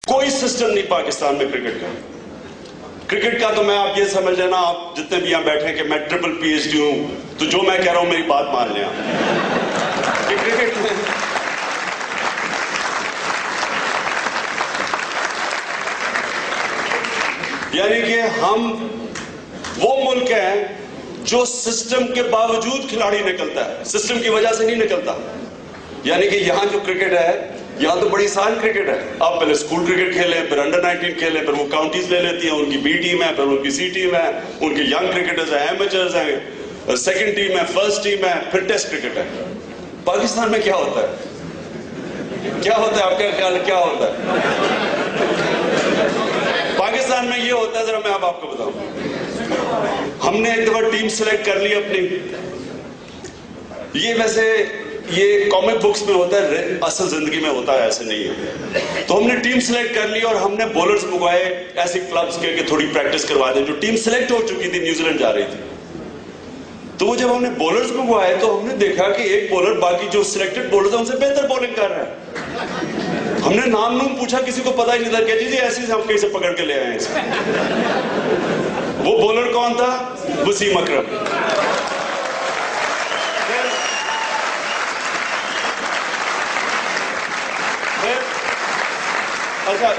कोई सिस्टम नहीं पाकिस्तान में क्रिकेट का। क्रिकेट का तो मैं आप ये समझ लेना, आप जितने भी यहां बैठे कि मैं ट्रिपल PhD हूं, तो जो मैं कह रहा हूं मेरी बात मान लें कि क्रिकेट में यानी कि हम वो मुल्क है जो सिस्टम के बावजूद खिलाड़ी निकलता है, सिस्टम की वजह से नहीं निकलता। यानी कि यहां जो क्रिकेट है, यहां तो बड़ी आसान क्रिकेट है। आप पहले स्कूल क्रिकेट खेलें, फिर अंडर 19 खेलें, फिर वो काउंटीज ले लेती हैं, उनकी B टीम है, फिर उनकी C टीम है, उनके यंग क्रिकेटर्स हैं, एमेचर्स हैं, सेकंड टीम है, फर्स्ट टीम है, फिर टेस्ट क्रिकेट है। पाकिस्तान में क्या होता है? क्या होता है आपका ख्याल है? क्या होता है पाकिस्तान में? ये होता है, जरा मैं अब आपको बताऊं। हमने एक दफा टीम सिलेक्ट कर ली अपनी। ये वैसे ये कॉमिक बुक्स में होता है, असल जिंदगी में होता है ऐसे नहीं है। तो हमने टीम सिलेक्ट कर ली और हमने बॉलर्स मंगवाए ऐसे क्लब्स के कि थोड़ी प्रैक्टिस करवा दें। जो टीम सिलेक्ट हो चुकी थी, न्यूजीलैंड जा रही थी, तो वो जब हमने बॉलर्स मंगवाए तो हमने देखा कि एक बॉलर बाकी जो सिलेक्टेड बॉलर्स हैं उनसे बेहतर बॉलिंग कर रहा है। हमने नाम नूम पूछा, किसी को पता ही नहीं था। क्या जी ऐसे ही हम कहीं से पकड़ के ले आए इसको। वो बॉलर कौन था? वसीम अकरम। अच्छा,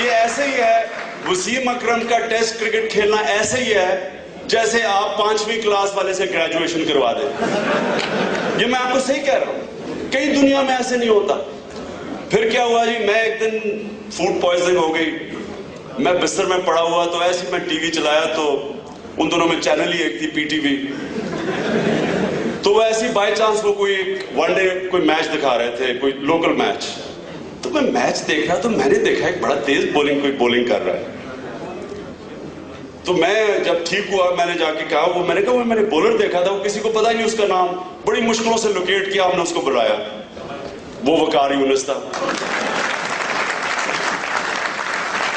ये ऐसे ही है, वसीम अकरम का टेस्ट क्रिकेट खेलना ऐसे ही है जैसे आप 5वीं क्लास वाले से ग्रेजुएशन करवा दें। ये मैं आपको सही कह रहा हूं, कई दुनिया में ऐसे नहीं होता। फिर क्या हुआ जी, मैं एक दिन फूड पॉइजनिंग हो गई, मैं बिस्तर में पड़ा हुआ, तो ऐसे मैं टीवी चलाया तो उन दोनों में चैनल ही एक थी, PTV। तो वो ऐसी बाय चांस वो कोई वनडे कोई मैच दिखा रहे थे, कोई लोकल मैच। तो मैं मैच देख रहा, तो मैंने देखा एक बड़ा तेज बॉलिंग कोई बॉलिंग कर रहा है। तो मैं जब ठीक हुआ, मैंने जाके कहा, वो मैंने बॉलर देखा था, वो किसी को पता ही नहीं उसका नाम, बड़ी मुश्किलों से लोकेट किया, हमने उसको बुलाया। वो वकार यूनुस था।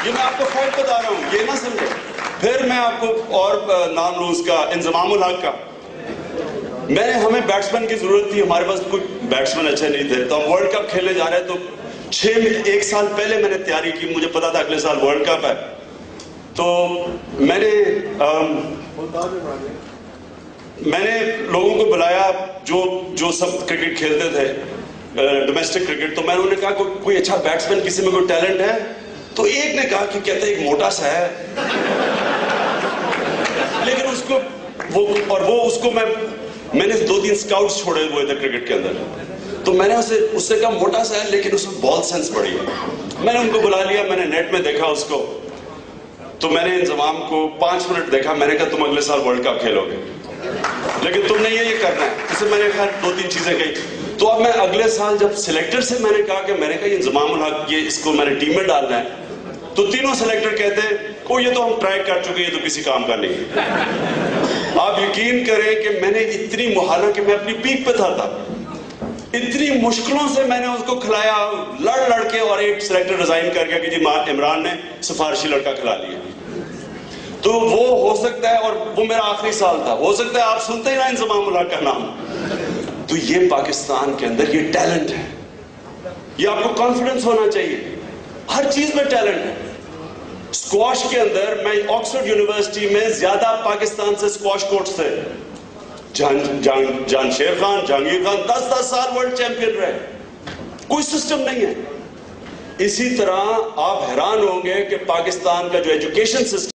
ये मैं आपको फैक्ट बता रहा हूं, ये ना समझे। फिर मैं आपको और नाम लूं उसका, इंजमामुल हक का। हमें बैट्समैन की जरूरत थी, हमारे पास कोई बैट्समैन अच्छे नहीं थे, तो हम वर्ल्ड कप खेलने जा रहे, तो 1 साल पहले मैंने तैयारी की, मुझे पता था अगले साल वर्ल्ड कप है। तो मैंने लोगों को बुलाया जो सब क्रिकेट खेलते थे, डोमेस्टिक क्रिकेट। तो मैंने उन्हें कहा कोई अच्छा बैट्समैन, किसी में कोई टैलेंट है? तो एक ने कहा कि कहते एक मोटा सा है, लेकिन उसको उसको मैंने 2-3 स्काउट्स छोड़े हुए थे क्रिकेट के अंदर। तो मैंने उससे कहा मोटा सा है, लेकिन उसमें बॉल सेंस बड़ी है। मैंने उनको बुला लिया, मैंने नेट में देखा उसको। तो मैंने इंजमाम को 5 मिनट देखा, मैंने कहा तुम अगले साल वर्ल्ड कप खेलोगे, लेकिन तुमने ये करना है। इससे मैंने कहा 2-3 चीजें कही। तो अब मैं अगले साल जब सिलेक्टर से मैंने कहा ये इंजमामुल हक, ये इसको मैंने टीम में डालना है, तो तीनों सिलेक्टर कहते हैं ये तो हम ट्राई कर चुके, ये तो किसी काम का नहीं है। आप यकीन करें कि मैंने इतनी मुहाना कि मैं अपनी पीक पे था, इतनी मुश्किलों से मैंने उसको खिलाया, लड़ के, और एक सिलेक्टर रिजाइन कर गया कि जी इमरान ने सिफारिशी लड़का खिला लिया। तो वो हो सकता है, और वो मेरा आखिरी साल था, हो सकता है आप सुनते ही ना इंजमामुल हक का नाम। तो ये पाकिस्तान के अंदर ये टैलेंट है, ये आपको कॉन्फिडेंस होना चाहिए। हर चीज में टैलेंट है। स्क्वॉश के अंदर मैं ऑक्सफोर्ड यूनिवर्सिटी में ज्यादा पाकिस्तान से स्क्वॉश कोर्ट्स थे। जानशेर खान, जहांगीर खान 10-10 साल वर्ल्ड चैंपियन रहे। कोई सिस्टम नहीं है। इसी तरह आप हैरान होंगे कि पाकिस्तान का जो एजुकेशन सिस्टम